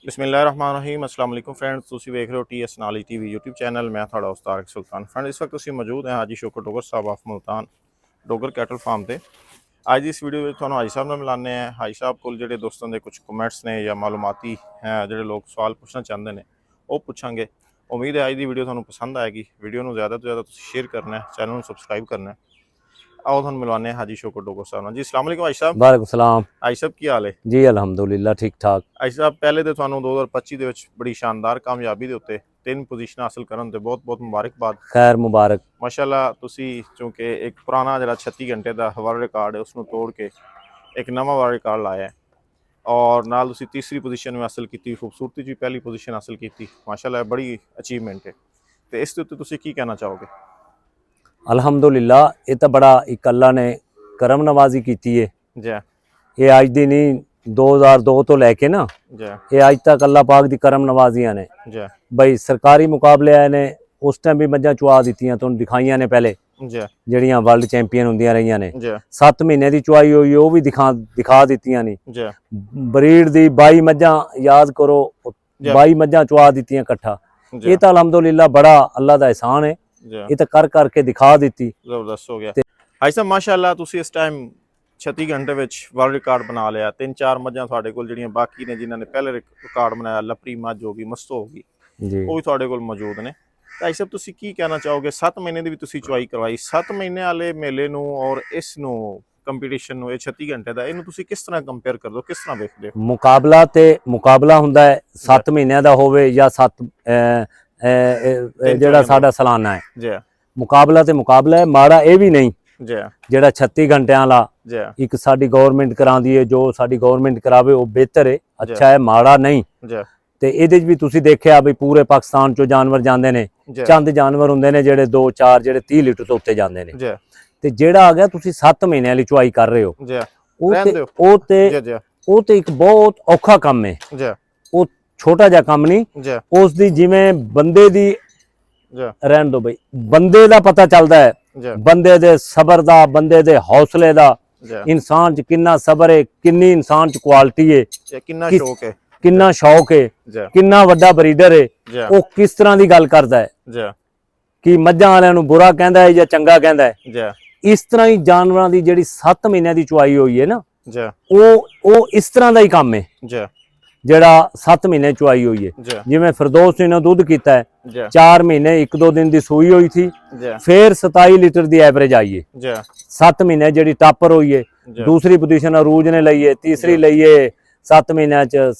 बिस्मिल्लाहिर्रहमानिर्रहीम अस्सलाम वालेकुम फ्रेंड्स, ਤੁਸੀਂ ਵੇਖ ਰਹੇ ਹੋ TS ਨਾਲੀ TV YouTube ਚੈਨਲ। ਮੈਂ ਤੁਹਾਡਾ ਉਸਤਾਦ ਸੁਲਤਾਨ। ਫਰੈਂਡ ਇਸ ਵਕਤ ਅਸੀਂ ਮੌਜੂਦ ਹਾਂ Haji Shaukat Dogar Sahib of Multan Dogar cattle farm ਤੇ। ਅੱਜ ਦੀ ਇਸ ਵੀਡੀਓ ਵਿੱਚ ਤੁਹਾਨੂੰ ਹਾਜੀ ਸਾਹਿਬ ਨਾਲ ਮਿਲਾਨੇ ਆ। ਹਾਜੀ ਸਾਹਿਬ ਕੋਲ ਜਿਹੜੇ ਦੋਸਤਾਂ ਦੇ ਕੁਝ ਕਮੈਂਟਸ ਨੇ ਜਾਂ ਮਾਲੂਮਾਤੀ ਹੈ, ਜਿਹੜੇ ਲੋਕ ਸਵਾਲ ਪੁੱਛਣਾ ਚਾਹੁੰਦੇ ਨੇ ਉਹ ਪੁੱਛਾਂਗੇ। ਉਮੀਦ ਹੈ ਅੱਜ ਦੀ ਵੀਡੀਓ ਤੁਹਾਨੂੰ ਪਸੰਦ ਆਏਗੀ। ਵੀਡੀਓ ਨੂੰ ਜ਼ਿਆਦਾ ਤੋਂ ਜ਼ਿਆਦਾ ਤੁਸੀਂ ਸ਼ੇਅਰ ਕਰਨਾ ਹੈ, ਚੈਨਲ ਨੂੰ ਸਬਸਕ੍ਰਾइब करना है। आओ ਤੁਹਾਨੂੰ ਮਿਲਵਾਨੇ ਹਾਜੀ ਸ਼ੌਕਤ ਡੋਗਰ ਸਾਹਿਬ ਨਾਲ। ਜੀ अस्सलाम वालेकुम हाजी साहब। वालेकुम सलाम हाजी साहब ਕੀ ਹਾਲ ਹੈ? जी अल्हम्दुलिल्लाह ठीक ठाक। ਹਾਜੀ ਸਾਹਿਬ ਪਹਿਲੇ ਤੇ ਤੁਹਾਨੂੰ 2025 ਦੇ ਵਿੱਚ ਬੜੀ ਸ਼ਾਨਦਾਰ ਕਾਮਯਾਬੀ ਦੇ ਉੱਤੇ 3 ਪੋਜੀਸ਼ਨਾਂ ਹਾਸਲ ਕਰਨ ਤੇ ਬਹੁਤ-ਬਹੁਤ ਮੁਬਾਰਕਬਾਦ। खैर मुबारक। ਮਾਸ਼ਾਅੱਲਾ ਤੁਸੀਂ ਚੂੰਕਿ ਇੱਕ ਪੁਰਾਣਾ ਜਿਹੜਾ 36 ਘੰਟੇ ਦਾ ਵਰਲਡ ਰਿਕਾਰਡ ਹੈ ਉਸ ਨੂੰ ਤੋੜ ਕੇ ਇੱਕ ਨਵਾਂ ਵਰਲਡ ਰਿਕਾਰਡ ਲਾਇਆ ਹੈ ਔਰ ਨਾਲ ਤੁਸੀਂ ਤੀਸਰੀ ਪੋਜੀਸ਼ਨ ਵੀ ਹਾਸਲ ਕੀਤੀ। ਖੂਬਸੂਰਤੀ 'ਚ ਵੀ ਪਹਿਲੀ ਪੋਜੀਸ਼ਨ ਹਾਸਲ ਕੀਤੀ। ਮਾਸ਼ਾਅੱਲਾ ਬੜੀ ਅਚੀਵਮੈਂਟ ਹੈ। ਤੇ ਇਸ ਦੇ ਉੱਤੇ ਤੁਸੀਂ ਕੀ ਕਹਿਣਾ ਚਾਹੋਗੇ? अल्हम्दुलिल्लाह ये तो बड़ा एक अल्लाह ने करम नवाजी की है। जी ये अज दी नहीं 2002 तो लैके ना जी ये अज तक अल्लाह पाक दी करम नवाजियां ने जी बई सरकारी मुकाबले आए ने उस टाइम भी मझां चुआ दित्तियां तुहानूं दिखाइयां ने पहले जी ਜਿਹੜੀਆਂ वर्ल्ड चैंपीयन ਹੁੰਦੀਆਂ ਰਹੀਆਂ ਨੇ। जी 7 ਮਹੀਨੇ ਦੀ ਚੁਆਈ ਹੋਈ ਉਹ ਵੀ ਦਿਖਾ ਦਿੱਤੀਆਂ ਨੇ। जी ਬਰੀਡ ਦੀ 22 ਮੱਝਾਂ ਯਾਦ ਕਰੋ 22 ਮੱਝਾਂ ਚੁਆ ਦਿੱਤੀਆਂ ਇਕੱਠਾ। जी ਇਹ ਤਾਂ ਅਲਹਮਦੁਲਿल्लाह बड़ा अल्लाह ਦਾ ਇਹਸਾਨ है। जी ਇਹ ਤਾਂ ਕਰਕੇ ਦਿਖਾ ਦਿੱਤੀ। ਜ਼ਬਰਦਸਤ ਹੋ ਗਿਆ। ਹਾਜੀ ਸਾਹਿਬ ਮਾਸ਼ਾਅੱਲਾ ਤੁਸੀਂ ਇਸ ਟਾਈਮ 36 ਘੰਟੇ ਵਿੱਚ ਵਰਲਡ ਰਿਕਾਰਡ ਬਣਾ ਲਿਆ। 3-4 ਮੱਝਾਂ ਤੁਹਾਡੇ ਕੋਲ ਜਿਹੜੀਆਂ ਬਾਕੀ ਨੇ ਜਿਨ੍ਹਾਂ ਨੇ ਪਹਿਲੇ ਰਿਕਾਰਡ ਬਣਾਇਆ, ਲਪਰੀ ਮੱਝ ਹੋ ਗਈ, ਮਸਤੋ ਹੋ ਗਈ, ਜੀ ਉਹ ਵੀ ਤੁਹਾਡੇ ਕੋਲ ਮੌਜੂਦ ਨੇ। ਤਾਂ ਹਾਜੀ ਸਾਹਿਬ ਤੁਸੀਂ ਕੀ ਕਹਿਣਾ ਚਾਹੋਗੇ? 7 ਮਹੀਨੇ ਦੀ ਵੀ ਤੁਸੀਂ ਚੁਆਈ ਕਰਵਾਈ। 7 ਮਹੀਨੇ ਵਾਲੇ ਮੇਲੇ ਨੂੰ ਔਰ ਇਸ ਨੂੰ ਕੰਪੀਟੀਸ਼ਨ ਨੂੰ, ਇਹ 36 ਘੰਟੇ ਦਾ, ਇਹਨੂੰ ਤੁਸੀਂ ਕਿਸ ਤਰ੍ਹਾਂ ਕੰਪੇਅਰ ਕਰਦੇ ਹੋ, ਕਿਸ ਤਰ੍ਹਾਂ ਵੇਖਦੇ ਹੋ? ਮੁਕਾਬਲਾ ਹੁੰਦਾ ਹੈ 7 ਮਹੀਨਿਆਂ ਦਾ ਹੋਵੇ ਜਾਂ 7 ਜਿਹੜਾ ਸਾਡਾ ਸਾਲਾਨਾ ਹੈ। ਜੀ ਮੁਕਾਬਲਾ ਤੇ ਮੁਕਾਬਲਾ ਹੈ, ਮਾੜਾ ਇਹ ਵੀ ਨਹੀਂ। ਜੀ ਜਿਹੜਾ 36 ਘੰਟਿਆਂ ਵਾਲਾ ਜੀ ਇੱਕ ਸਾਡੀ ਗਵਰਨਮੈਂਟ ਕਰਾਉਂਦੀ ਹੈ, ਜੋ ਸਾਡੀ ਗਵਰਨਮੈਂਟ ਕਰਾਵੇ ਉਹ ਬਿਹਤਰ ਹੈ, ਅੱਛਾ ਹੈ, ਮਾੜਾ ਨਹੀਂ। ਜੀ ਤੇ ਇਹਦੇ 'ਚ ਵੀ ਤੁਸੀਂ ਦੇਖਿਆ ਵੀ ਪੂਰੇ ਪਾਕਿਸਤਾਨ ਚੋਂ ਜਾਨਵਰ ਜਾਂਦੇ ਨੇ। ਚੰਦ ਜਾਨਵਰ ਹੁੰਦੇ ਨੇ ਜਿਹੜੇ 2-4 ਜਿਹੜੇ 30 ਲੀਟਰ ਤੋਂ ਉੱਤੇ ਜਾਂਦੇ ਨੇ। ਜੀ ਤੇ ਜਿਹੜਾ ਆ ਗਿਆ ਤੁਸੀਂ 7 ਮਹੀਨਿਆਂ ਵਾਲੀ ਚੁਆਈ ਕਰ ਰਹੇ ਹੋ, ਜੀ ਉਹ ਤੇ ਇੱਕ ਬਹੁਤ ਔਖਾ ਕੰਮ ਹੈ। ਜੀ ਉਹ ਛੋਟਾ ਜਿਹਾ ਕੰਮ ਨਹੀਂ। ਜੀ ਉਸ ਦੀ ਜਿਵੇਂ ਬੰਦੇ ਦੀ ਜੀ ਰਹਿਣ ਦੋ ਬਈ, ਬੰਦੇ ਦਾ ਪਤਾ ਚੱਲਦਾ ਹੈ, ਜੀ ਬੰਦੇ ਦੇ ਸਬਰ ਦਾ, ਬੰਦੇ ਦੇ ਹੌਸਲੇ ਦਾ, ਜੀ ਇਨਸਾਨ 'ਚ ਕਿੰਨਾ ਸਬਰ ਹੈ, ਕਿੰਨੀ ਇਨਸਾਨ 'ਚ ਕੁਆਲਿਟੀ ਹੈ, ਕਿੰਨਾ ਸ਼ੌਕ ਹੈ, ਕਿੰਨਾ ਸ਼ੌਕ ਹੈ, ਜੀ ਕਿੰਨਾ ਵੱਡਾ ਬਰੀਡਰ ਹੈ, ਜੀ ਉਹ ਕਿਸ ਤਰ੍ਹਾਂ ਦੀ ਗੱਲ ਕਰਦਾ ਹੈ ਜੀ ਕਿ ਮੱਝਾਂ ਵਾਲਿਆਂ ਨੂੰ ਬੁਰਾ ਕਹਿੰਦਾ ਹੈ ਜਾਂ ਚੰਗਾ ਕਹਿੰਦਾ ਹੈ। ਜੀ ਇਸ ਤਰ੍ਹਾਂ ਹੀ ਜਾਨਵਰਾਂ ਦੀ ਜਿਹੜੀ 7 ਮਹੀਨਿਆਂ ਦੀ ਚੁਆਈ ਹੋਈ ਹੈ ਨਾ, ਜੀ ਉਹ ਇਸ ਤਰ੍ਹਾਂ ਦਾ ਹੀ ਕੰਮ ਹੈ ਜੀ ਜਿਹੜਾ 7 ਮਹੀਨੇ ਚੁਆਈ ਹੋਈ ਹੈ। ਜੀ ਜਿਵੇਂ ਫਿਰਦੌਸ ਨੇ ਦੁੱਧ ਕੀਤਾ ਹੈ ਜੀ 4 ਮਹੀਨੇ 1-2 ਦਿਨ ਦੀ ਸੂਈ ਹੋਈ ਥੀ, ਜੀ ਫਿਰ 27 ਲੀਟਰ ਦੀ ਐਵਰੇਜ ਆਈ ਹੈ। ਜੀ 7 ਮਹੀਨੇ ਜਿਹੜੀ ਟਾਪਰ ਹੋਈ ਹੈ, ਦੂਸਰੀ ਪੋਜੀਸ਼ਨ ਅਰੂਜ ਨੇ ਲਈ ਹੈ, ਤੀਸਰੀ ਲਈ ਹੈ 7 ਮਹੀਨਿਆਂ ਚ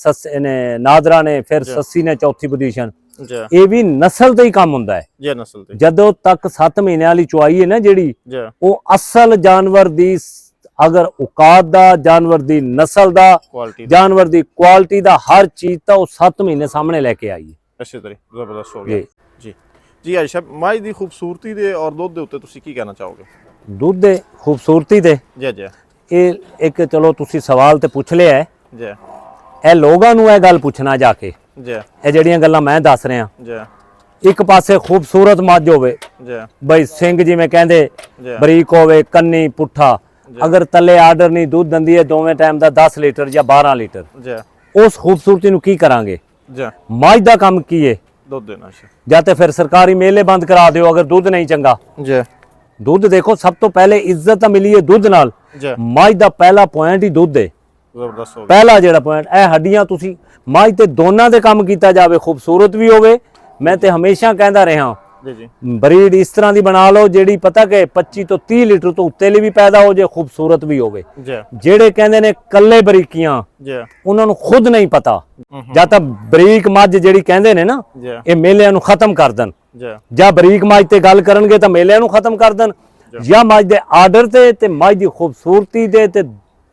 ਨਾਦਰਾ ਨੇ, ਫਿਰ ਸੱਸੀ ਨੇ ਚੌਥੀ ਪੋਜੀਸ਼ਨ। ਜੀ ਇਹ ਵੀ ਨਸਲ ਤੇ ਹੀ ਕੰਮ ਹੁੰਦਾ ਹੈ। ਜੀ ਨਸਲ ਤੇ ਜਦੋਂ ਤੱਕ 7 ਮਹੀਨਿਆਂ ਵਾਲੀ ਚੁਆਈ ਹੈ ਨਾ ਜਿਹੜੀ, ਜੀ ਉਹ ਅਸਲ ਜਾਨਵਰ ਦੀ, ਅਗਰ ਔਕਾਤ ਦਾ, ਜਾਨਵਰ ਦੀ ਨਸਲ ਦਾ, ਕੁਆਲਿਟੀ ਜਾਨਵਰ ਦੀ ਕੁਆਲਿਟੀ ਦਾ, ਹਰ ਚੀਜ਼ ਤਾਂ ਉਹ 7 ਮਹੀਨੇ ਸਾਹਮਣੇ ਲੈ ਕੇ ਆਈ ਹੈ। ਅੱਛੇ ਤਰੀ ਜ਼ਬਰਦਸਤ ਹੋ ਗਿਆ। ਜੀ ਜੀ ਹਾਜੀ ਸਾਹਿਬ ਮੱਝ ਦੀ ਖੂਬਸੂਰਤੀ ਦੇ ਔਰ ਦੁੱਧ ਦੇ ਉੱਤੇ ਤੁਸੀਂ ਕੀ ਕਹਿਣਾ ਚਾਹੋਗੇ? ਦੁੱਧ ਦੇ ਖੂਬਸੂਰਤੀ ਤੇ ਜੀ ਜੀ ਇਹ ਇੱਕ ਚਲੋ ਤੁਸੀਂ ਸਵਾਲ ਤੇ ਪੁੱਛ ਲਿਆ ਹੈ। ਜੀ ਇਹ ਲੋਕਾਂ ਨੂੰ ਇਹ ਗੱਲ ਪੁੱਛਣਾ ਜਾ ਕੇ, ਜੀ ਇਹ ਜਿਹੜੀਆਂ ਗੱਲਾਂ ਮੈਂ ਦੱਸ ਰਿਹਾ, ਜੀ ਇੱਕ ਪਾਸੇ ਖੂਬਸੂਰਤ ਮੱਝ ਹੋਵੇ ਜੀ ਬਈ, ਸਿੰਘ ਜਿਵੇਂ ਕਹਿੰਦੇ ਜੀ ਬਰੀਕ ਹੋਵੇ, ਕੰਨੀ ਪੁੱਠਾ, ਅਗਰ ਤਲੇ ਆਰਡਰ ਨਹੀਂ, ਦੁੱਧ ਦਿੰਦੀ ਹੈ ਦੋਵੇਂ ਟਾਈਮ ਦਾ 10 ਲੀਟਰ ਜਾਂ 12 ਲੀਟਰ, ਜੀ ਉਸ ਖੂਬਸੂਰਤੀ ਨੂੰ ਕੀ ਕਰਾਂਗੇ? ਜੀ ਮੱਝ ਦਾ ਕੰਮ ਕੀ ਹੈ? ਦੁੱਧ ਦੇਣਾ ਸੀ। ਜਾਂ ਤੇ ਫਿਰ ਸਰਕਾਰੀ ਮੇਲੇ ਬੰਦ ਕਰਾ ਦਿਓ ਅਗਰ ਦੁੱਧ ਨਹੀਂ ਚੰਗਾ। ਜੀ ਦੁੱਧ ਦੇਖੋ, ਸਭ ਤੋਂ ਪਹਿਲੇ ਇੱਜ਼ਤ ਤਾਂ ਮਿਲੀ ਹੈ ਦੁੱਧ ਨਾਲ। ਜੀ ਮੱਝ ਦਾ ਪਹਿਲਾ ਪੁਆਇੰਟ ਹੀ ਦੁੱਧ ਹੈ। ਜ਼ਬਰਦਸਤ ਹੋ ਗਿਆ। ਪਹਿਲਾ ਜਿਹੜਾ ਪੁਆਇੰਟ, ਇਹ ਹੱਡੀਆਂ ਤੁਸੀਂ ਮੱਝ ਤੇ ਦੋਨਾਂ ਦੇ ਕੰਮ ਕੀਤਾ ਜਾਵੇ, ਖੂਬਸੂਰਤ ਵੀ ਹੋਵੇ। ਮੈਂ ਤੇ ਹਮੇਸ਼ਾ ਕਹਿੰਦਾ ਰਿਹਾ, ਜੀ ਜੀ ਬਰੀਡ ਇਸ ਤਰ੍ਹਾਂ ਦੀ ਬਣਾ ਲਓ ਜਿਹੜੀ ਪਤਾ ਕਿ 25 ਤੋਂ 30 ਲੀਟਰ ਤੋਂ ਉੱਤੇ ਲਈ ਵੀ ਪੈਦਾ ਹੋ ਜੇ, ਖੂਬਸੂਰਤ ਵੀ ਹੋਵੇ। ਜੀ ਜਿਹੜੇ ਕਹਿੰਦੇ ਨੇ ਕੱਲੇ ਬਰੀਕੀਆਂ, ਜੀ ਉਹਨਾਂ ਨੂੰ ਖੁਦ ਨਹੀਂ ਪਤਾ। ਜਾਂ ਤਾਂ ਬਰੀਕ ਮੱਝ ਜਿਹੜੀ ਕਹਿੰਦੇ ਨੇ ਨਾ, ਜੀ ਇਹ ਮੇਲਿਆਂ ਨੂੰ ਖਤਮ ਕਰ ਦੇਣ, ਜੀ ਜਾਂ ਬਰੀਕ ਮੱਝ ਤੇ ਗੱਲ ਕਰਨਗੇ ਤਾਂ ਮੇਲਿਆਂ ਨੂੰ ਖਤਮ ਕਰ ਦੇਣ, ਜਾਂ ਮੱਝ ਦੇ ਆਰਡਰ ਤੇ ਮੱਝ ਦੀ ਖੂਬਸੂਰਤੀ ਦੇ ਤੇ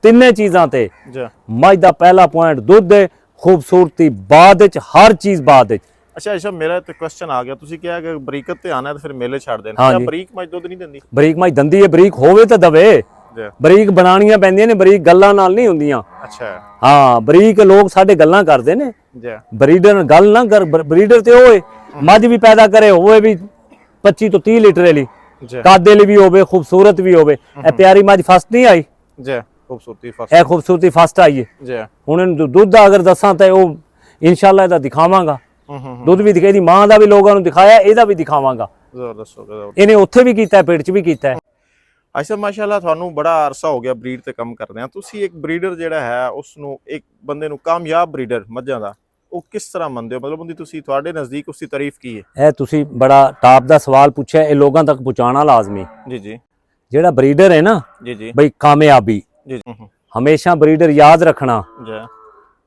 ਤਿੰਨੇ ਚੀਜ਼ਾਂ ਤੇ। ਜੀ ਮੱਝ ਦਾ ਪਹਿਲਾ ਪੁਆਇੰਟ ਦੁੱਧ ਹੈ, ਖੂਬਸੂਰਤੀ ਬਾਅਦ ਵਿੱਚ, ਹਰ ਚੀਜ਼ ਬਾਅਦ ਵਿੱਚ। ਅੱਛਾ ਅੱਛਾ, ਮੇਰਾ ਤੇ ਕੁਐਸਚਨ ਆ ਗਿਆ, ਤੁਸੀਂ ਕਿਹਾ ਕਿ ਬਰੀਕਤ ਤੇ ਆਣਾ ਤੇ ਫਿਰ ਮੇਲੇ ਛੱਡ ਦੇਣਾ, ਜਾਂ ਬਰੀਕ ਮੱਝ ਦੁੱਧ ਨਹੀਂ ਦਿੰਦੀ? ਬਰੀਕ ਮੱਝ ਦੰਦੀ ਹੈ, ਬਰੀਕ ਹੋਵੇ ਤਾਂ ਦਵੇ। ਜੀ ਬਰੀਕ ਬਣਾਉਣੀਆਂ ਪੈਂਦੀਆਂ ਨੇ, ਬਰੀਕ ਗੱਲਾਂ ਨਾਲ ਨਹੀਂ ਹੁੰਦੀਆਂ। ਅੱਛਾ ਹਾਂ, ਬਰੀਕ ਲੋਕ ਸਾਡੇ ਗੱਲਾਂ ਕਰਦੇ ਨੇ, ਜੀ ਬਰੀਡਰ ਨਾਲ ਗੱਲ ਨਾ ਕਰ। ਬਰੀਡਰ ਤੇ ਉਹ ਹੈ ਮੱਝ ਵੀ ਪੈਦਾ ਕਰੇ, ਹੋਵੇ ਵੀ 25 ਤੋਂ 30 ਲੀਟਰ ਵਾਲੀ, ਜੀ ਕਾਦੇ ਲਈ ਵੀ ਹੋਵੇ, ਖੂਬਸੂਰਤ ਵੀ ਹੋਵੇ। ਇਹ ਪਿਆਰੀ ਮੱਝ ਫਸਟ ਨਹੀਂ ਆਈ, ਜੀ ਖੂਬਸੂਰਤੀ ਇਹ ਖੂਬਸੂਰਤੀ ਫਸਟ ਆਈ ਹੈ। ਜੀ ਹੁਣ ਇਹਨੂੰ ਦੁੱਧ ਦਾ ਅਗਰ ਦੱਸਾਂ ਤਾਂ ਉਹ ਇਨਸ਼ਾਅੱਲਾ ਇਹਦਾ ਦਿਖਾਵਾਂਗਾ। ਹੂੰ ਦੁੱਧ ਵੀ ਦਿਖਾਈ ਦੀ ਮਾਂ ਦਾ ਵੀ ਲੋਕਾਂ ਨੂੰ ਦਿਖਾਇਆ, ਇਹਦਾ ਵੀ ਦਿਖਾਵਾਂਗਾ। ਜ਼ਬਰਦਸਤ ਹੋ ਗਿਆ। ਇਹਨੇ ਉੱਥੇ ਵੀ ਕੀਤਾ, ਪੇਟ 'ਚ ਵੀ ਕੀਤਾ। ਅੱਛਾ ਮਾਸ਼ਾਅੱਲਾ, ਤੁਹਾਨੂੰ ਬੜਾ ਅਰਸਾ ਹੋ ਗਿਆ ਬਰੀਡ ਤੇ ਕੰਮ ਕਰਦੇ ਆ। ਤੁਸੀਂ ਇੱਕ ਬਰੀਡਰ ਜਿਹੜਾ ਹੈ ਉਸ ਨੂੰ, ਇੱਕ ਬੰਦੇ ਨੂੰ ਕਾਮਯਾਬ ਬਰੀਡਰ ਮੱਝਾਂ ਦਾ, ਉਹ ਕਿਸ ਤਰ੍ਹਾਂ ਮੰਨਦੇ ਹੋ? ਮਤਲਬ ਉਹਦੀ ਤੁਸੀਂ, ਤੁਹਾਡੇ ਨਜ਼ਦੀਕ ਉਸਦੀ ਤਾਰੀਫ ਕੀ ਹੈ? ਇਹ ਤੁਸੀਂ ਬੜਾ ਟਾਪ ਦਾ ਸਵਾਲ ਪੁੱਛਿਆ, ਇਹ ਲੋਕਾਂ ਤੱਕ ਪਹੁੰਚਾਉਣਾ ਲਾਜ਼ਮੀ। ਜੀ ਜੀ ਜਿਹੜਾ ਬਰੀਡਰ ਹੈ ਨਾ ਜੀ ਜੀ ਬਈ ਕਾਮਯਾਬੀ, ਜੀ ਹਮੇਸ਼ਾ ਬਰੀਡਰ ਯਾਦ ਰੱਖਣਾ, ਜੀ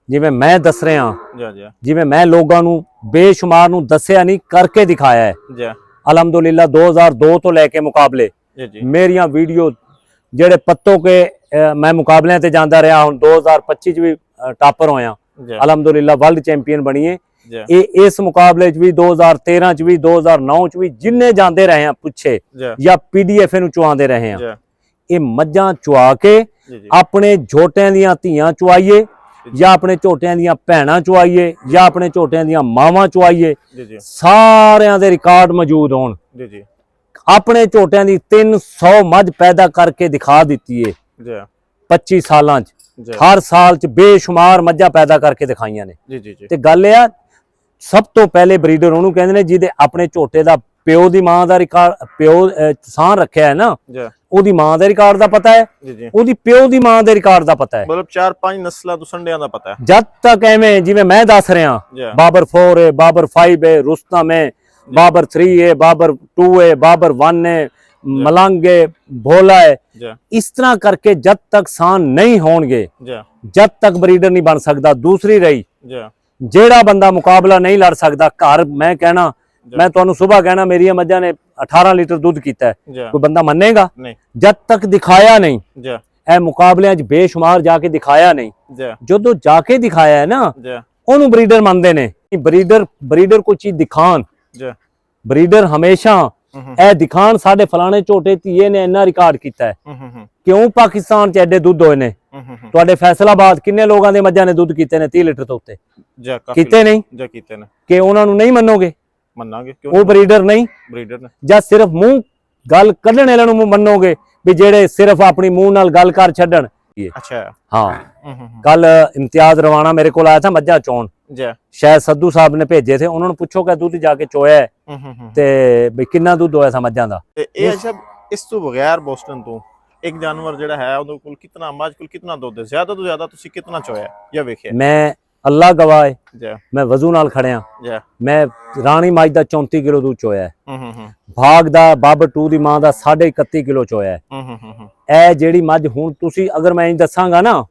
ਜਿਵੇਂ ਮੈਂ ਦੱਸ ਰਿਹਾ, ਜੀ ਜਿਵੇਂ ਮੈਂ ਲੋਕਾਂ ਨੂੰ ਬੇਸ਼ੁਮਾਰ ਨੂੰ ਦੱਸਿਆ ਨਹੀਂ, ਕਰਕੇ ਦਿਖਾਇਆ ਹੈ। ਜੀ ਅਲਹਮਦੁਲਿਲਾ 2002 ਤੋਂ ਲੈ ਕੇ ਮੁਕਾਬਲੇ ਜੀ ਮੇਰੀਆਂ ਵੀਡੀਓ ਜਿਹੜੇ ਪੱਤੋਂ ਕੇ ਮੈਂ ਮੁਕਾਬਲਿਆਂ ਤੇ ਜਾਂਦਾ ਰਿਹਾ, ਹੁਣ 2025 ਚ ਵੀ ਟਾਪਰ ਹੋਇਆ, ਅਲਹਮਦੁਲਿਲਾ ਵਰਲਡ ਚੈਂਪੀਅਨ ਬਣੀਏ। ਇਹ ਇਸ ਮੁਕਾਬਲੇ ਚ ਵੀ 2013 ਚ ਵੀ 2009 ਚ ਵੀ ਜਿੰਨੇ ਜਾਂਦੇ ਰਹੇ ਆ ਪੁੱਛੇ ਜਾਂ ਪੀਡੀਐਫ ਨੂੰ ਚੁਆਉਂਦੇ ਰਹੇ ਆ। ਇਹ ਮੱਝਾਂ ਚੁਆ ਕੇ ਆਪਣੇ ਝੋਟਿਆਂ ਦੀਆਂ ਧੀਆਂ ਚੁਆਈਏ, ਜਾਂ ਆਪਣੇ ਝੋਟਿਆਂ ਦੀਆਂ ਭੈਣਾਂ ਚੁਆਈਏ, ਜਾਂ ਆਪਣੇ ਝੋਟਿਆਂ ਦੀਆਂ ਮਾਵਾਂ ਚੁਆਈਏ, ਸਾਰਿਆਂ ਦੇ ਰਿਕਾਰਡ ਮੌਜੂਦ ਹੋਣ। ਆਪਣੇ ਝੋਟਿਆਂ ਦੀ 300 ਮੱਝ ਪੈਦਾ ਕਰਕੇ ਦਿਖਾ ਦਿੱਤੀ ਏ 25 ਸਾਲਾਂ ਚ। ਹਰ ਸਾਲ ਚ ਬੇਸ਼ੁਮਾਰ ਮੱਝਾਂ ਪੈਦਾ ਕਰਕੇ ਦਿਖਾਈਆਂ ਨੇ। ਤੇ ਗੱਲ ਇਹ ਆ, ਸਭ ਤੋਂ ਪਹਿਲੇ ਬਰੀਡਰ ਉਹਨੂੰ ਕਹਿੰਦੇ ਨੇ ਜਿਹਦੇ ਆਪਣੇ ਝੋਟੇ ਦਾ ਪਿਓ ਦੀ ਮਾਂ ਦਾ ਰਿਕਾਰਡ, ਪਿਓ ਸਾਹ ਰੱਖਿਆ ਹੈ ਨਾ, ਉਹਦੀ ਮਾਂ ਦੇ ਰਿਕਾਰਡ ਦਾ ਪਤਾ ਹੈ, ਉਹਦੀ ਪਿਓ ਦੀ ਮਾਂ ਦੇ ਰਿਕਾਰਡ ਦਾ ਪਤਾ ਹੈ। ਮਤਲਬ 4-5 ਨਸਲਾਂ ਤੋਂ ਸੰਡਿਆਂ ਦਾ ਪਤਾ ਹੈ। ਜਦ ਤੱਕ ਐਵੇਂ ਜਿਵੇਂ ਮੈਂ ਦੱਸ ਰਿਹਾ, ਬਾਬਰ 4 ਹੈ, ਬਾਬਰ 5 ਹੈ, ਰੁਸਤਮ ਹੈ, ਬਾਬਰ 3 है, बाबर 2 है, बाबर 1 है, मलंग है, भोला है। इस तरह करके जब तक सान नहीं होंगे, जब तक ब्रीडर नहीं बन सकता। दूसरी रही, जेड़ा बंदा मुकाबला नहीं लड़ सकता घर, मैं कहना, मैं तुहानू सुबह कहना मेरी मज्जां ने 18 लीटर दूध कीता है, कोई बंदा मन्नेगा? जब तक दिखाया नहीं, ए मुकाबलियां च बेशुमार जाके दिखाया नहीं, जदों जाके दिखाया है ना, ओनू ब्रीडर मनदे ने। ब्रीडर कोई चीज दिखान, ਬਰੀਡਰ ਹਮੇਸ਼ਾ ਇਹ ਦਿਖਾਣ ਸਾਡੇ ਫਲਾਣੇ ਝੋਟੇ ਧੀਏ ਨੇ ਇੰਨਾ ਰਿਕਾਰਡ ਕੀਤਾ ਹੈ। ਕਿਉਂ ਪਾਕਿਸਤਾਨ ਚ ਐਡੇ ਦੁੱਧ ਹੋਏ ਨੇ? ਤੁਹਾਡੇ ਫੈਸਲਾਬਾਦ ਕਿੰਨੇ ਲੋਕਾਂ ਦੇ ਮੱਝਾਂ ਨੇ ਦੁੱਧ ਕੀਤੇ ਨੇ 30 ਲੀਟਰ ਤੋਂ ਉੱਤੇ? ਕੀਤੇ ਨਹੀਂ? ਕਿ ਉਹਨਾਂ ਨੂੰ ਨਹੀਂ ਮੰਨੋਗੇ? ਮੰਨਾਂਗੇ। ਉਹ ਬਰੀਡਰ ਨਹੀਂ, ਬਰੀਡਰ ਨੇ। ਜਾਂ ਸਿਰਫ ਮੂੰਹ ਗੱਲ ਕੱਢਣ ਵਾਲਿਆਂ ਨੂੰ ਮੰਨੋਗੇ ਵੀ ਜਿਹੜੇ ਸਿਰਫ ਆਪਣੀ ਮੂੰਹ ਨਾਲ ਗੱਲ ਕਰ ਛੱਡਣ? ਅੱਛਾ ਹਾਂ। ਕੱਲ ਇਮਤਿਆਜ਼ ਰਵਾਨਾ ਮੇਰੇ ਕੋਲ ਆਇਆ था ਮੱਝਾਂ ਚੋਣ, शायद सद्दू साहब ने भेजे थे, उन्होंने पूछो कि दूध जाके चोया है ते बई कितना दूध होया सा मज्जां दा। ते ਇਹ ਅੱਛਾ, ਇਸ ਤੋਂ ਬਗੈਰ ਬੋਸਟਨ ਤੋਂ ਇੱਕ ਜਾਨਵਰ ਜਿਹੜਾ ਹੈ ਉਹਦੇ ਕੋਲ ਕਿੰਨਾ, ਮੱਝ ਕੋਲ ਕਿੰਨਾ ਦੁੱਧ ਹੈ? ਜ਼ਿਆਦਾ ਤੋਂ ਜ਼ਿਆਦਾ ਤੁਸੀਂ ਕਿੰਨਾ ਚੋਇਆ ਜਾਂ ਵੇਖਿਆ? ਮੈਂ ਅੱਲਾ ਗਵਾਹ ਹੈ, ਮੈਂ ਵਜ਼ੂ ਨਾਲ ਖੜਿਆ, ਮੈਂ ਰਾਣੀ ਮੱਝ ਦਾ 34 ਕਿਲੋ ਦੁੱਧ ਚੋਇਆ ਹੈ। ਭਾਗ ਦਾ ਬਾਬਰ 2 ਦੀ ਮਾਂ ਦਾ 31.5 ਕਿਲੋ ਚੋਇਆ ਹੈ। ਇਹ ਜਿਹੜੀ ਮੱਝ ਹੁਣ ਤੁਸੀਂ ਅਗਰ ਮੈਂ ਦੱਸਾਂਗਾ ਨਾ,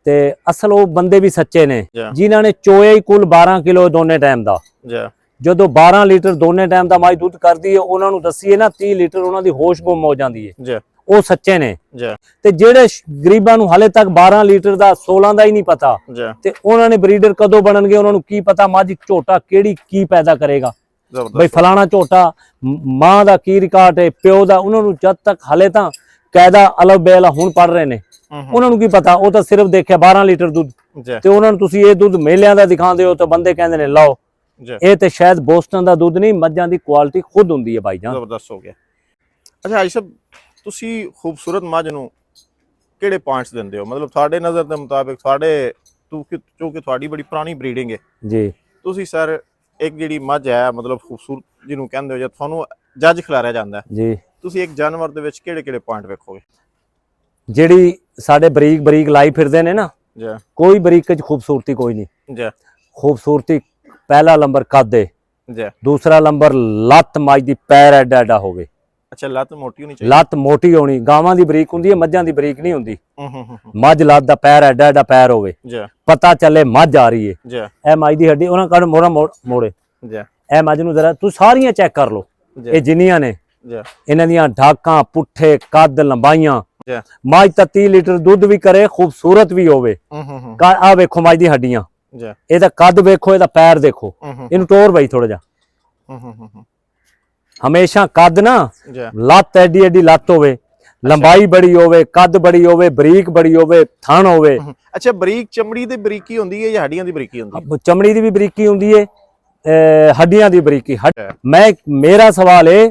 ਤੇ ਅਸਲ ਉਹ ਬੰਦੇ ਵੀ ਸੱਚੇ ਨੇ ਜਿਨ੍ਹਾਂ ਨੇ ਚੋਇਆ ਹੀ ਕੁੱਲ 12 ਕਿਲੋ ਦੋਨੇ ਟਾਈਮ ਦਾ। ਜਦੋਂ 12 ਲੀਟਰ ਦੋਨੇ ਟਾਈਮ ਦਾ ਮੱਝ ਦੁੱਧ ਕਰਦੀ ਹੈ, ਉਹਨਾਂ ਨੂੰ ਦੱਸੀਏ ਨਾ 30 ਲੀਟਰ ਉਹਨਾਂ ਦੀ ਹੋਸ਼ ਗੁੰਮ ਹੋ ਜਾਂਦੀ ਹੈ। ਉਹ ਸੱਚੇ ਨੇ। ਤੇ ਜਿਹੜੇ ਗਰੀਬਾਂ ਨੂੰ ਹਾਲੇ ਤੱਕ 12 ਲੀਟਰ ਦਾ 16 ਦਾ ਹੀ ਨਹੀਂ ਪਤਾ, ਤੇ ਉਹਨਾਂ ਨੇ ਬਰੀਡਰ ਕਦੋਂ ਬਣਨਗੇ? ਉਹਨਾਂ ਨੂੰ ਕੀ ਪਤਾ ਮੱਝ ਝੋਟਾ ਕਿਹੜੀ ਕੀ ਪੈਦਾ ਕਰੇਗਾ? ਬਈ ਫਲਾਣਾ ਝੋਟਾ ਮਾਂ ਦਾ ਕੀ ਰਿਕਾਰਡ ਹੈ, ਪਿਓ ਦਾ? ਉਹਨਾਂ ਨੂੰ ਜਦ ਤੱਕ ਹਾਲੇ ਤਾਂ ਕਾਇਦਾ ਅਲਫ ਬੇਲਾ ਹੁਣ ਪੜ ਰਹੇ ਨੇ, ਉਹਨਾਂ ਨੂੰ ਕੀ ਪਤਾ? ਉਹ ਤਾਂ ਸਿਰਫ ਦੇਖਿਆ 12 ਲੀਟਰ ਦੁੱਧ, ਤੇ ਉਹਨਾਂ ਨੂੰ ਤੁਸੀਂ ਇਹ ਦੁੱਧ ਮੇਲਿਆਂ ਦਾ ਦਿਖਾਉਂਦੇ ਹੋ ਤਾਂ ਬੰਦੇ ਕਹਿੰਦੇ ਨੇ ਲਾਓ। ਇਹ ਤੇ ਸ਼ਾਇਦ ਬੋਸਟਨ ਦਾ ਦੁੱਧ ਨਹੀਂ, ਮੱਝਾਂ ਦੀ ਕੁਆਲਿਟੀ ਖੁਦ ਹੁੰਦੀ ਹੈ ਭਾਈ ਜਾਨ। ਜ਼ਬਰਦਸਤ ਹੋ ਗਿਆ। ਅੱਛਾ ਆਇਸ਼ਾ, ਤੁਸੀਂ ਖੂਬਸੂਰਤ ਮੱਝ ਨੂੰ ਕਿਹੜੇ ਪੁਆਇੰਟਸ ਦਿੰਦੇ ਹੋ? ਮਤਲਬ ਤੁਹਾਡੇ ਨਜ਼ਰ ਦੇ ਮੁਤਾਬਿਕ, ਤੁਹਾਡੇ ਕਿਉਂਕਿ ਤੁਹਾਡੀ ਬੜੀ ਪੁਰਾਣੀ ਬਰੀਡਿੰਗ ਹੈ ਜੀ, ਤੁਸੀਂ ਸਰ ਇੱਕ ਜਿਹੜੀ ਮੱਝ ਹੈ ਮਤਲਬ ਖੂਬਸੂਰਤ ਜਿਹਨੂੰ ਕਹਿੰਦੇ ਹੋ, ਜਾਂ ਤੁਹਾਨੂੰ ਜੱਜ ਖਿਲਾਰਿਆ ਜਾਂਦਾ ਜੀ, ਤੁਸੀਂ ਇੱਕ ਜਾਨਵਰ ਦੇ ਵਿੱਚ ਕਿਹੜੇ ਪੁਆਇੰਟ ਵੇਖੋਗੇ? ਜਿਹੜੀ ਸਾਡੇ ਬਰੀਕ ਲਾਈ ਫਿਰਦੇ ਨੇ ਨਾ, ਕੋਈ ਬਰੀਕ ਚ ਖੂਬਸੂਰਤੀ ਕੋਈ ਨਹੀਂ। ਖੂਬਸੂਰਤੀ ਪਹਿਲਾ ਨੰਬਰ ਕੱਦ ਹੈ, ਦੂਸਰਾ ਨੰਬਰ ਲੱਤ ਮੱਝ ਦੀ ਪੈਰ ਐਡਾ ਐਡਾ ਹੋਵੇ। ਅੱਛਾ, ਲੱਤ ਮੋਟੀ ਹੋਣੀ ਚਾਹੀਦੀ? ਲੱਤ ਮੋਟੀ ਹੋਣੀ। ਗਾਵਾਂ ਦੀ ਬਰੀਕ ਹੁੰਦੀ ਹੈ, ਮੱਝਾਂ ਦੀ ਬਰੀਕ ਨਹੀਂ ਹੁੰਦੀ। ਮੱਝ ਲੱਤ ਦਾ ਪੈਰ ਐਡਾ ਐਡਾ ਪੈਰ ਹੋਵੇ, ਪਤਾ ਚੱਲੇ ਮੱਝ ਆ ਰਹੀ ਹੈ। ਇਹ ਮੱਝ ਦੀ ਹੱਡੀ ਉਹਨਾਂ ਕੱਢ ਮੋੜੇ। ਇਹ ਮੱਝ ਨੂੰ ਜ਼ਰਾ ਤੂੰ ਸਾਰੀਆਂ ਚੈੱਕ ਕਰ ਲੋ, ਇਹ ਜਿੰਨੀਆਂ ਨੇ ਇਹਨਾਂ ਦੀਆਂ ਢਾਕਾਂ, ਪੁੱਠੇ, ਕੱਦ, ਲੰਬਾਈਆਂ। ਮੱਝ ਤਾਂ 30 ਲੀਟਰ ਦੁੱਧ ਵੀ ਕਰੇ, ਖੂਬਸੂਰਤ ਵੀ ਹੋਵੇ। ਆ ਵੇਖੋ ਮੱਝ ਦੀ ਹੱਡੀਆਂ, ਇਹਦਾ ਕੱਦ ਵੇਖੋ, ਇਹਦਾ ਪੈਰ ਦੇਖੋ। ਇਹਨੂੰ ਟੋਰ ਬਈ ਥੋੜਾ ਜਿਹਾ। ਹਮੇਸ਼ਾ ਕੱਦ ਨਾ, ਲੱਤ ਐਡੀ ਐਡੀ ਲੱਤ ਹੋਵੇ, ਲੰਬਾਈ ਬੜੀ ਹੋਵੇ, ਕੱਦ ਬੜੀ ਹੋਵੇ, ਬਰੀਕ ਬੜੀ ਹੋਵੇ, ਥਣ ਹੋਵੇ। ਅੱਛਾ, ਬਰੀਕ ਚਮੜੀ ਦੀ ਬਰੀਕੀ ਹੁੰਦੀ ਹੈ ਜਾਂ ਹੱਡੀਆਂ ਦੀ ਬਰੀਕੀ ਹੁੰਦੀ ਹੈ? ਚਮੜੀ ਦੀ ਵੀ ਬਰੀਕੀ ਹੁੰਦੀ ਹੈ, ਹੱਡੀਆਂ ਦੀ ਬਰੀਕੀ। ਮੇਰਾ ਸਵਾਲ ਹੈ,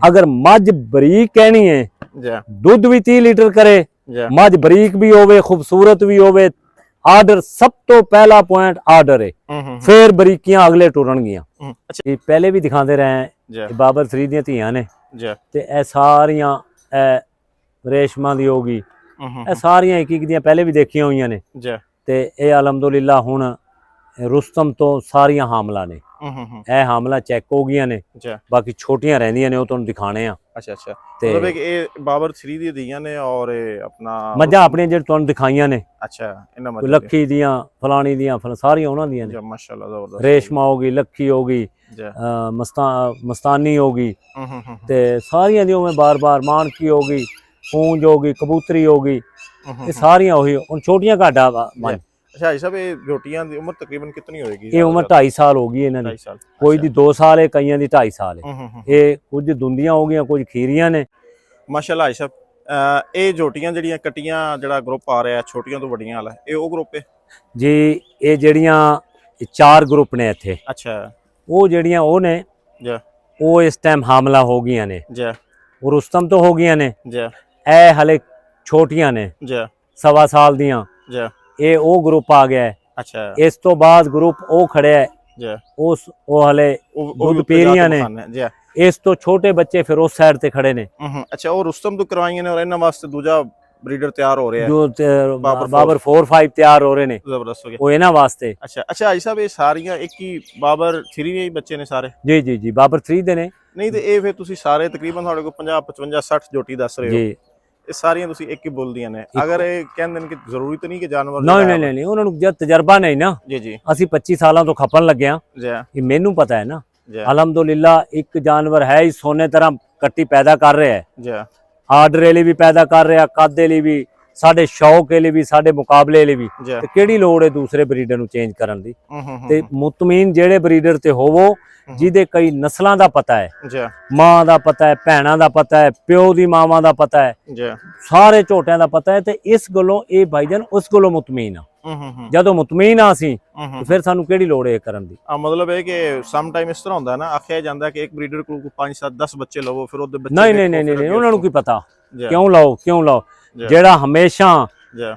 ਅਗਰ ਮੱਝ ਬਰੀਕ ਕਹਿਣੀ ਹੈ, ਦੁੱਧ ਵੀ 30 ਲੀਟਰ ਕਰੇ, ਮੱਝ ਬਰੀਕ ਵੀ ਹੋਵੇ, ਖੂਬਸੂਰਤ ਵੀ ਹੋਵੇ, ਆਰਡਰ ਸਭ ਤੋਂ ਪਹਿਲਾ ਪੁਆਇੰਟ ਆਰਡਰ ਹੈ, ਫਿਰ ਬਰੀਕੀਆਂ ਅਗਲੇ ਟੁਰਨਗੀਆਂ। ਇਹ ਪਹਿਲੇ ਵੀ ਦਿਖਾਉਂਦੇ ਰਹੇ, ਇਹ ਬਾਬਰ 3 ਦੀਆਂ ਧੀਆਂ ਨੇ ਤੇ ਇਹ ਸਾਰੀਆਂ ਇਹ ਰੇਸ਼ਮਾਂ ਦੀ ਹੋਗੀ, ਇਹ ਸਾਰੀਆਂ ਇੱਕ ਇੱਕ ਦੀਆਂ ਪਹਿਲੇ ਵੀ ਦੇਖੀਆਂ ਹੋਈਆਂ ਨੇ ਤੇ ਇਹ ਅਲਹਮਦੁਲਿਲਾ ਹੁਣ ਰੁਸਤਮ ਤੋਂ ਸਾਰੀਆਂ ਹਾਮਲਾ ਨੇ। ਇਹ ਹਾਮਲਾ ਚੈੱਕ ਹੋ ਗਈਆਂ ਨੇ, ਬਾਕੀ ਛੋਟੀਆਂ ਰਹਿੰਦੀਆਂ ਨੇ, ਉਹ ਤੁਹਾਨੂੰ ਦਿਖਾਣੇ ਆ। ਅੱਛਾ ਅੱਛਾ, ਮਤਲਬ ਇਹ ਬਾਬਰ 3 ਦੀਆਂ ਦੀਆਂ ਨੇ ਔਰ ਇਹ ਆਪਣਾ ਮੱਝਾਂ ਆਪਣੀਆਂ ਜਿਹੜੇ ਤੁਹਾਨੂੰ ਦਿਖਾਈਆਂ ਨੇ। ਅੱਛਾ, ਇਹਨਾਂ ਮੱਝਾਂ ਲੱਖੀ ਦੀਆਂ, ਫਲਾਣੀ ਦੀਆਂ, ਸਾਰੀਆਂ ਉਹਨਾਂ ਦੀਆਂ ਨੇ। ਮਾਸ਼ਾਅੱਲਾ ਜ਼ਬਰਦਸਤ। ਰੇਸ਼ਮਾ ਹੋਗੀ, ਲੱਖੀ ਹੋਗੀ, ਮਸਤਾਨੀ ਹੋਗੀ ਤੇ ਸਾਰੀਆਂ ਦੀ ਮੈਂ ਬਾਰ-ਬਾਰ ਮਾਨਕੀ ਹੋਗੀ, ਪੂੰਜ ਹੋਗੀ, ਕਬੂਤਰੀ ਹੋਗੀ, ਇਹ ਸਾਰੀਆਂ ਉਹੀ। ਹੁਣ ਛੋਟੀਆਂ ਘਾਟਾ ਮੱਝ। ਅੱਛਾ ਜੀ ਸਾਹਿਬ, ਇਹ ਝੋਟੀਆਂ ਦੀ ਉਮਰ ਤਕਰੀਬਨ ਕਿੰਨੀ ਹੋਏਗੀ? ਇਹ ਉਮਰ 2.5 ਸਾਲ ਹੋ ਗਈ ਇਹਨਾਂ ਦੀ। ਕੋਈ ਦੀ 2 ਸਾਲ ਹੈ, ਕਈਆਂ ਦੀ 2.5 ਸਾਲ ਹੈ। ਇਹ ਕੁਝ ਦੁੰਦੀਆਂ ਹੋ ਗਈਆਂ, ਕੁਝ ਖੀਰੀਆਂ ਨੇ। ਮਾਸ਼ਾਅੱਲਾ ਜੀ ਸਾਹਿਬ, ਇਹ ਝੋਟੀਆਂ ਜਿਹੜੀਆਂ ਕੱਟੀਆਂ, ਜਿਹੜਾ ਗਰੁੱਪ ਆ ਰਿਹਾ ਛੋਟੀਆਂ ਤੋਂ ਵੱਡੀਆਂ ਵਾਲਾ, ਇਹ ਉਹ ਗਰੁੱਪ ਹੈ ਜੀ? ਇਹ ਜਿਹੜੀਆਂ 4 ਗਰੁੱਪ ਨੇ ਇੱਥੇ। ਅੱਛਾ, ਉਹ ਜਿਹੜੀਆਂ ਉਹ ਨੇ ਉਹ ਇਸ ਟਾਈਮ ਹਾਮਲਾ ਹੋ ਗਈਆਂ ਨੇ, ਉਹ ਰੁਸਤਮ ਤੋਂ ਹੋ ਗਈਆਂ ਨੇ। ਇਹ ਹਲੇ ਛੋਟੀਆਂ ਨੇ, 1.25 ਸਾਲ ਦੀਆਂ। ਇਹ ਉਹ ਗਰੁੱਪ ਆ ਗਿਆ ਹੈ। ਅੱਛਾ, ਇਸ ਤੋਂ ਬਾਅਦ ਗਰੁੱਪ ਉਹ ਖੜਿਆ ਹੈ, ਉਹ ਹਲੇ ਦੁੱਧ ਪੀ ਰਹੀਆਂ ਨੇ। ਇਸ ਤੋਂ ਛੋਟੇ ਬੱਚੇ ਫਿਰ ਉਸ ਸਾਈਡ ਤੇ ਖੜੇ ਨੇ। ਅੱਛਾ, ਉਹ ਰੁਸਤਮ ਤੋਂ ਕਰਵਾਈਆਂ ਨੇ ਔਰ ਇਹਨਾਂ ਵਾਸਤੇ ਦੂਜਾ ਬਰੀਡਰ ਤਿਆਰ ਹੋ ਰਿਹਾ ਹੈ, ਜੋ ਬਾਬਰ 4-5 ਤਿਆਰ ਹੋ ਰਹੇ ਨੇ। ਜ਼ਬਰਦਸਤ ਹੋ ਗਿਆ, ਉਹ ਇਹਨਾਂ ਵਾਸਤੇ। ਅੱਛਾ ਅੱਛਾ ਜੀ ਸਾਹਿਬ, ਇਹ ਸਾਰੀਆਂ ਇੱਕ ਹੀ ਬਾਬਰ 3 ਦੇ ਹੀ ਬੱਚੇ ਨੇ ਸਾਰੇ? ਜੀ ਜੀ ਜੀ, ਬਾਬਰ 3 ਦੇ ਨੇ। ਨਹੀਂ ਤੇ ਇਹ ਫਿਰ ਤੁਸੀਂ ਸਾਰੇ ਤਕਰੀਬਨ ਤੁਹਾਡੇ ਕੋਲ 50 55 60 ਝੋਟੀ ਦੱਸ ਰਹੇ ਹੋ ਜੀ, ਇਹ ਸਾਰੀਆਂ ਤੁਸੀਂ ਇੱਕ ਹੀ ਬੋਲਦੀਆਂ ਨੇ। ਅਗਰ ਇਹ ਕਹਿੰਦੇ ਨੇ ਕਿ ਜ਼ਰੂਰੀ ਤਾਂ ਨਹੀਂ ਕਿ ਜਾਨਵਰ ਨਹੀਂ ਨਹੀਂ ਨਹੀਂ, ਉਹਨਾਂ ਨੂੰ ਜਦ ਤਜਰਬਾ ਨਹੀਂ ਨਾ। ਜੀ ਜੀ, ਅਸੀਂ 25 ਸਾਲਾਂ ਤੋਂ ਖਪਣ ਲੱਗੇ ਆ, ਇਹ ਮੈਨੂੰ ਪਤਾ ਹੈ ਨਾ। ਅਲਹਮਦੁਲਿਲਾ ਇੱਕ ਜਾਨਵਰ ਹੈ ਹੀ ਸੋਨੇ ਤਰ੍ਹਾਂ ਕੱਟੀ ਪੈਦਾ ਕਰ ਰਿਹਾ ਹੈ। ਆਰਡਰ ਲਈ ਵੀ ਪੈਦਾ ਕਰ ਰਿਹਾ, ਕਾਦੇ ਲਈ ਵੀ, ਸਾਡੇ ਸ਼ੌਕ ਲਈ ਵੀ, ਸਾਡੇ ਮੁਕਾਬਲੇ ਲਈ ਵੀ। ਤੇ ਕਿਹੜੀ ਲੋੜ ਹੈ ਦੂਸਰੇ ਬਰੀਡਰ ਨੂੰ ਚੇਂਜ ਕਰਨ ਦੀ? ਤੇ ਮੁਤਮੀਨ ਜਿਹੜੇ ਬਰੀਡਰ ਤੇ ਹੋਵੋ, ਜਿਹਦੇ ਕਈ ਨਸਲਾਂ ਦਾ ਪਤਾ ਹੈ, ਮਾਂ ਦਾ ਪਤਾ ਹੈ, ਭੈਣਾਂ ਦਾ ਪਤਾ ਹੈ, ਪਿਓ ਦੀ ਮਾਵਾਂ ਦਾ ਪਤਾ ਹੈ, ਸਾਰੇ ਝੋਟਿਆਂ ਦਾ ਪਤਾ ਹੈ। ਤੇ ਇਸ ਗੱਲੋਂ ਇਹ ਭਾਈਜਾਨ ਉਸ ਗੱਲੋਂ ਮੁਤਮੀਨ ਆ। ਜਦੋਂ ਮੁਤਮੀਨ ਆ ਅਸੀਂ, ਫਿਰ ਸਾਨੂੰ ਕਿਹੜੀ ਲੋੜ ਹੈ ਕਰਨ ਦੀ? ਮਤਲਬ ਇਹ ਕਿ ਸਮ ਟਾਈਮ ਇਸ ਤਰ੍ਹਾਂ ਹੁੰਦਾ ਨਾ, ਆਖਿਆ ਜਾਂਦਾ ਕਿ ਇੱਕ ਬਰੀਡਰ ਕੋਲ 5-7-10 ਬੱਚੇ ਲਵੋ, ਫਿਰ ਉਹਦੇ ਬੱਚੇ ਨਹੀਂ ਨਹੀਂ ਨਹੀਂ ਨਹੀਂ, ਉਹਨਾਂ ਨੂੰ ਕੀ ਪਤਾ ਕਿਉਂ ਲਾਓ ਕਿਉਂ ਲਾਓ। ਜਿਹੜਾ ਹਮੇਸ਼ਾ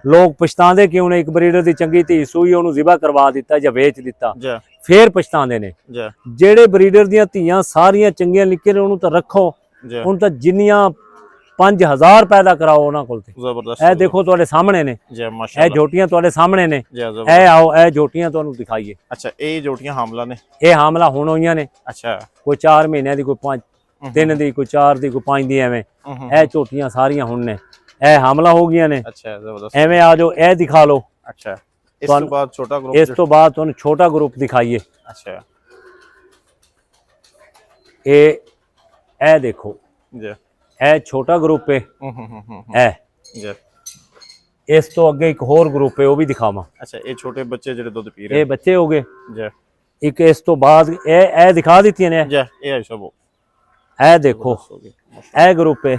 ਲੋਕ ਪਛਤਾਉਂਦੇ ਕਿਉਂ ਨੇ, ਇੱਕ ਬਰੀਡਰ ਦੀ ਚੰਗੀ ਧੀ ਸੂਈ, ਉਹਨੂੰ ਜ਼ਿਬਾ ਕਰਵਾ ਦਿੱਤਾ ਜਾਂ ਵੇਚ ਦਿੱਤਾ, ਫੇਰ ਪਛਤਾਉਂਦੇ ਨੇ। ਜਿਹੜੇ ਬਰੀਡਰ ਦੀਆਂ ਧੀਆਂ ਸਾਰੀਆਂ ਚੰਗੀਆਂ ਨਿੱਕੀਆਂ ਨੇ, ਉਹਨੂੰ ਤਾਂ ਰੱਖੋ, ਹੁਣ ਤਾਂ ਜਿੰਨੀਆਂ 5000 ਪੈਦਾ ਕਰਾਓ ਉਹਨਾਂ ਕੋਲ ਤੇ। ਇਹ ਦੇਖੋ ਤੁਹਾਡੇ ਸਾਹਮਣੇ ਨੇ, ਇਹ ਝੋਟੀਆਂ ਤੁਹਾਡੇ ਸਾਹਮਣੇ ਨੇ। ਇਹ ਆਓ, ਇਹ ਝੋਟੀਆਂ ਤੁਹਾਨੂੰ ਦਿਖਾਈਏ। ਅੱਛਾ, ਇਹ ਝੋਟੀਆਂ ਹਾਮਲਾ ਨੇ? ਇਹ ਹਾਮਲਾ ਹੁਣ ਹੋਈਆਂ ਨੇ। ਅੱਛਾ, ਕੋਈ 4 ਮਹੀਨਿਆਂ ਦੀ, ਕੋਈ 5 ਦਿਨ ਦੀ, ਕੋਈ 4 ਦੀ, ਕੋਈ 5 ਦੀ, ਐਵੇਂ। ਇਹ ਝੋਟੀਆਂ ਸਾਰੀਆਂ ਹੁਣ ਨੇ, ਇਹ ਹਾਮਲਾ ਹੋ ਗਈਆਂ ਨੇ। ਅੱਛਾ, ਜ਼ਬਰਦਸਤ। ਐਵੇਂ ਆ ਜਾਓ, ਇਹ ਦਿਖਾ ਲਓ। ਅੱਛਾ, ਇਸ ਤੋਂ ਬਾਅਦ ਛੋਟਾ ਗਰੁੱਪ? ਇਸ ਤੋਂ ਬਾਅਦ ਤੁਹਾਨੂੰ ਛੋਟਾ ਗਰੁੱਪ ਦਿਖਾਈਏ। ਅੱਛਾ, ਇਹ ਦੇਖੋ ਜੀ, ਇਹ ਛੋਟਾ ਗਰੁੱਪ ਹੈ। ਇਹ ਜੀ, ਇਸ ਤੋਂ ਅੱਗੇ ਇੱਕ ਹੋਰ ਗਰੁੱਪ ਹੈ, ਉਹ ਵੀ ਦਿਖਾਵਾਂ। ਅੱਛਾ, ਇਹ ਛੋਟੇ ਬੱਚੇ ਜਿਹੜੇ ਦੁੱਧ ਪੀ ਰਹੇ, ਇਹ ਬੱਚੇ ਹੋ ਗਏ ਜੀ। ਇੱਕ ਇਸ ਤੋਂ ਬਾਅਦ ਇਹ ਦਿਖਾ ਦਿੱਤੀਆਂ ਨੇ ਜੀ, ਇਹ ਸਭ। ਇਹ ਦੇਖੋ, ਇਹ ਗਰੁੱਪ ਹੈ,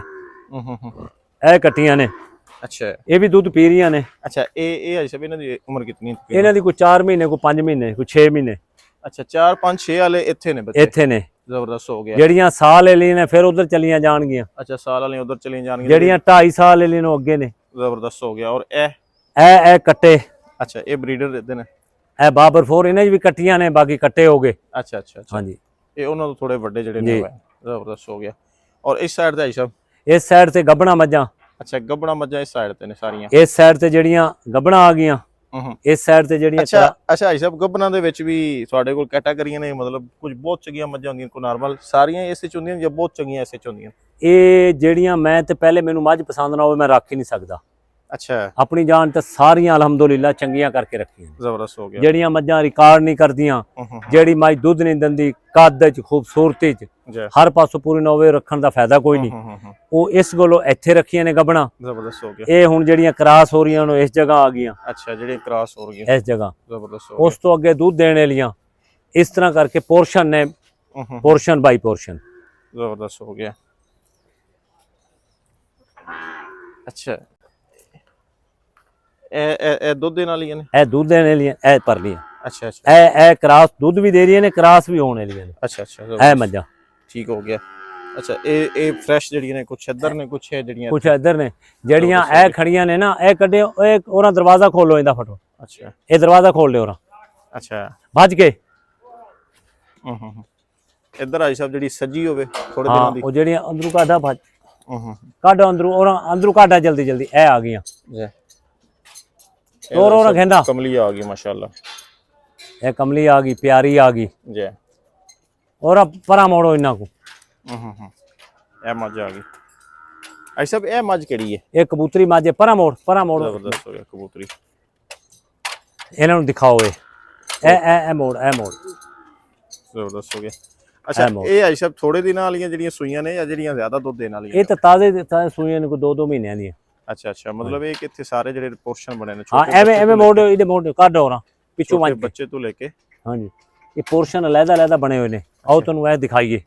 ਇਹ ਕੱਟੀਆਂ ਨੇ। ਅੱਛਾ, ਇਹ ਵੀ ਦੁੱਧ ਪੀ ਰਹੀਆਂ ਨੇ। ਅੱਛਾ, ਇਹ ਸਭ ਇਹਨਾਂ ਦੀ ਉਮਰ ਕਿੰਨੀ? ਇਹਨਾਂ ਦੀ ਕੋਈ 4 ਮਹੀਨੇ, ਕੋਈ 5 ਮਹੀਨੇ, ਕੋਈ 6 ਮਹੀਨੇ। ਅੱਛਾ, 4-5-6 ਵਾਲੇ ਇੱਥੇ ਨੇ ਬੱਚੇ? ਇੱਥੇ ਨੇ। ਜ਼ਬਰਦਸਤ ਹੋ ਗਿਆ। ਜਿਹੜੀਆਂ ਸਾਲ ਵਾਲੀ ਨੇ ਫਿਰ ਉਧਰ ਚਲੀਆਂ ਜਾਣਗੀਆਂ। ਅੱਛਾ, ਸਾਲ ਵਾਲੀਆਂ ਉਧਰ ਚਲੀਆਂ ਜਾਣਗੀਆਂ। ਜਿਹੜੀਆਂ 2.5 ਸਾਲ ਵਾਲੀ ਨੇ ਅੱਗੇ ਨੇ। ਜ਼ਬਰਦਸਤ ਹੋ ਗਿਆ। ਔਰ ਇਹ ਕੱਟੇ। ਅੱਛਾ, ਇਹ ਬਰੀਡਰ ਦੇ ਨੇ? ਇਹ ਬਾਬਰ 4, ਇਹਨਾਂ 'ਚ ਵੀ ਕੱਟੀਆਂ ਨੇ, ਬਾਕੀ ਕੱਟੇ ਹੋ ਗਏ। ਅੱਛਾ ਅੱਛਾ, ਹਾਂਜੀ, ਇਹ ਉਹਨਾਂ ਤੋਂ ਥੋੜੇ ਵੱਡੇ ਜਿਹੜੇ ਨੇ। ਜ਼ਬਰਦਸਤ ਹੋ ਗਿਆ। ਔਰ ਇਸ ਸਾਈਡ ਤੇ ਆਈ ਸਾਹਿਬ? ਇਸ ਸਾਈਡ ਤੇ ਗੱਬਣਾ ਮੱਝਾਂ। ਅੱਛਾ, ਗੱਬਣਾ ਮੱਝਾਂ ਇਸ ਸਾਈਡ ਤੇ ਨੇ ਸਾਰੀਆਂ? ਇਸ ਸਾਈਡ ਤੇ ਜਿਹੜੀਆਂ ਗੱਬਣਾ ਆ ਗਈਆਂ, ਇਸ ਸਾਈਡ ਤੇ ਜਿਹੜੀਆਂ। ਅੱਛਾ ਆਈ ਸਾਹਿਬ, ਗੱਬਣਾ ਦੇ ਵਿੱਚ ਵੀ ਤੁਹਾਡੇ ਕੋਲ ਕੈਟਾਗਰੀਆਂ ਨੇ? ਮਤਲਬ ਕੁਝ ਬਹੁਤ ਚੰਗੀਆਂ ਮੱਝਾਂ ਹੁੰਦੀਆਂ, ਕੋਈ ਨਾਰਮਲ? ਸਾਰੀਆਂ ਇਸੇ ਚ ਹੁੰਦੀਆਂ ਜਾਂ ਬਹੁਤ ਚੰਗੀਆਂ ਇਸੇ ਚ ਹੁੰਦੀਆਂ? ਇਹ ਜਿਹੜੀਆਂ ਮੈਂ ਤੇ ਪਹਿਲੇ ਮੈਨੂੰ ਮੱਝ ਪਸੰਦ ਨਾ ਹੋਵੇ ਮੈਂ ਰੱਖ ਹੀ ਨਹੀਂ ਸਕਦਾ। ਅੱਛਾ, ਆਪਣੀ ਜਾਨ ਤੇ ਸਾਰੀਆਂ ਅਲਹਮਦੁਲਿਲਾ ਚੰਗੀਆਂ ਕਰਕੇ ਰੱਖੀਆਂ। ਜ਼ਬਰਦਸਤ ਹੋ ਗਿਆ। ਜਿਹੜੀਆਂ ਮੱਝਾਂ ਰਿਕਾਰਡ ਨਹੀਂ ਕਰਦੀਆਂ, ਜਿਹੜੀ ਮੱਝ ਦੁੱਧ ਨਹੀਂ ਦਿੰਦੀ, ਕੱਦ ਚ, ਖੂਬਸੂਰਤੀ ਚ, ਹਰ ਪਾਸੋਂ ਪੂਰੀ ਨਾ ਹੋਵੇ, ਰੱਖਣ ਦਾ ਫਾਇਦਾ ਕੋਈ ਨਹੀਂ। ਉਹ ਇਸ ਗੱਲੋਂ ਇੱਥੇ ਰੱਖੀਆਂ ਨੇ ਗੱਬਣਾ। ਜ਼ਬਰਦਸਤ ਹੋ ਗਿਆ। ਇਹ ਹੁਣ ਜਿਹੜੀਆਂ ਕ੍ਰਾਸ ਹੋ ਰਹੀਆਂ ਨੇ ਇਸ ਜਗ੍ਹਾ ਆ ਗਈਆਂ। ਅੱਛਾ, ਜਿਹੜੀਆਂ ਕ੍ਰਾਸ ਹੋ ਰਹੀਆਂ ਇਸ ਜਗ੍ਹਾ। ਜ਼ਬਰਦਸਤ ਹੋ ਗਿਆ। ਉਸ ਤੋਂ ਅੱਗੇ ਦੁੱਧ ਦੇਣ ਵਾਲੀਆਂ ਇਸ ਤਰ੍ਹਾਂ ਕਰਕੇ ਪੋਰਸ਼ਨ ਨੇ, ਪੋਰਸ਼ਨ ਬਾਈ ਪੋਰਸ਼ਨ। ਜ਼ਬਰਦਸਤ ਹੋ ਗਿਆ। ਅੱਛਾ, ਇਹ ਦੁੱਧ ਦੇਣ ਵਾਲੀਆਂ ਨੇ? ਇਹ ਦੁੱਧ ਦੇਣ ਵਾਲੀਆਂ, ਇਹ ਪਰਲੀਆਂ। ਅੱਛਾ ਅੱਛਾ, ਇਹ ਕ੍ਰਾਸ ਦੁੱਧ ਵੀ ਦੇ ਰਹੀਆਂ ਨੇ, ਕ੍ਰਾਸ ਵੀ ਹੋਣ ਵਾਲੀਆਂ ਨੇ। ਅੱਛਾ ਅੱਛਾ, ਇਹ ਮੱਝਾਂ। ਠੀਕ ਹੋ ਗਿਆ। ਅੱਛਾ, ਇਹ ਫਰੈਸ਼ ਜਿਹੜੀਆਂ ਨੇ, ਕੁਛ ਇੱਧਰ ਨੇ, ਕੁਛ ਜਿਹੜੀਆਂ ਇੱਧਰ ਨੇ। ਜਿਹੜੀਆਂ ਇਹ ਖੜੀਆਂ ਨੇ ਨਾ, ਇਹ ਕੱਢਿਓ, ਇਹ ਉਹਨਾਂ ਦਰਵਾਜ਼ਾ ਖੋਲੋ ਇਹਦਾ ਫਟੋ। ਅੱਛਾ ਇਹ ਦਰਵਾਜ਼ਾ ਖੋਲ ਲਿਓ ਰਾ ਅੱਛਾ ਭੱਜ ਕੇ। ਇੱਧਰ ਆਈ ਸਾਹਿਬ ਜਿਹੜੀ ਸੱਜੀ ਹੋਵੇ ਥੋੜੇ ਦਿਨਾਂ ਦੀ ਉਹ ਜਿਹੜੀਆਂ ਅੰਦਰੋਂ ਕਾਢਾ ਭੱਜ ਹੂੰ ਕਾਢੋ ਅੰਦਰੋਂ ਉਹਨਾਂ ਅੰਦਰੋਂ ਕਾਢਾ ਜਲਦੀ ਜਲਦੀ ਇਹ ਆ ਗਈਆਂ ਜੀ ਤੋਰ ਉਹਨਾਂ ਕਹਿੰਦਾ ਕਮਲੀ ਆ ਗਈ ਮਾਸ਼ਾਅੱਲਾ ਇਹ ਕਮਲੀ ਆ ਗਈ ਪਿਆਰੀ ਆ ਗਈ ਜੀ ਔਰ ਪਰਾਂ ਮੋੜੋ ਇਹਨਾਂ ਕੋ ਇਹ ਮੱਝ ਆ ਗਈ ਆਈ ਸਾਹਿਬ ਇਹ ਮੱਝ ਕਿਹੜੀ ਹੈ ਇਹ ਕਬੂਤਰੀ ਮਾਝੇ ਪਰਾਂ ਮੋੜ ਜ਼ਬਰਦਸਤ ਹੋ ਗਿਆ ਕਬੂਤਰੀ ਇਹਨਾਂ ਨੂੰ ਦਿਖਾਓ ਇਹ ਮੋੜ ਜ਼ਬਰਦਸਤ ਹੋ ਗਿਆ ਅੱਛਾ ਇਹ ਆਈ ਸਾਹਿਬ ਥੋੜੇ ਦਿਨਾਂ ਵਾਲੀਆਂ ਜਿਹੜੀਆਂ ਸੂਈਆਂ ਨੇ ਜਾਂ ਜਿਹੜੀਆਂ ਜ਼ਿਆਦਾ ਦੁੱਧ ਦੇਣ ਵਾਲੀਆਂ ਇਹ ਤਾਂ ਤਾਜ਼ੇ ਸੂਈਆਂ ਨੂੰ 2-2 ਮਹੀਨਿਆਂ ਦੀਆਂ ਅੱਛਾ ਮਤਲਬ ਇਹ ਕਿੱਥੇ ਸਾਰੇ ਜਿਹੜੇ ਪੋਰਸ਼ਨ ਬਣੇ ਨੇ ਹਾਂ ਐਵੇਂ ਮੋੜ ਇਹਦੇ ਮੋੜ ਕੱਢ ਹੋਣਾ ਪਿੱਛੋਂ ਮਾਝ ਬੱਚੇ ਤੋਂ ਲੈ ਕੇ ਹਾਂਜੀ ਇਹ ਪੋਰਸ਼ਨ ਅਲੱਗ ਬਣੇ ਹੋਏ ਨੇ ਆਓ ਤੁਹਾਨੂੰ ਇਹ ਦਿਖਾਈਏ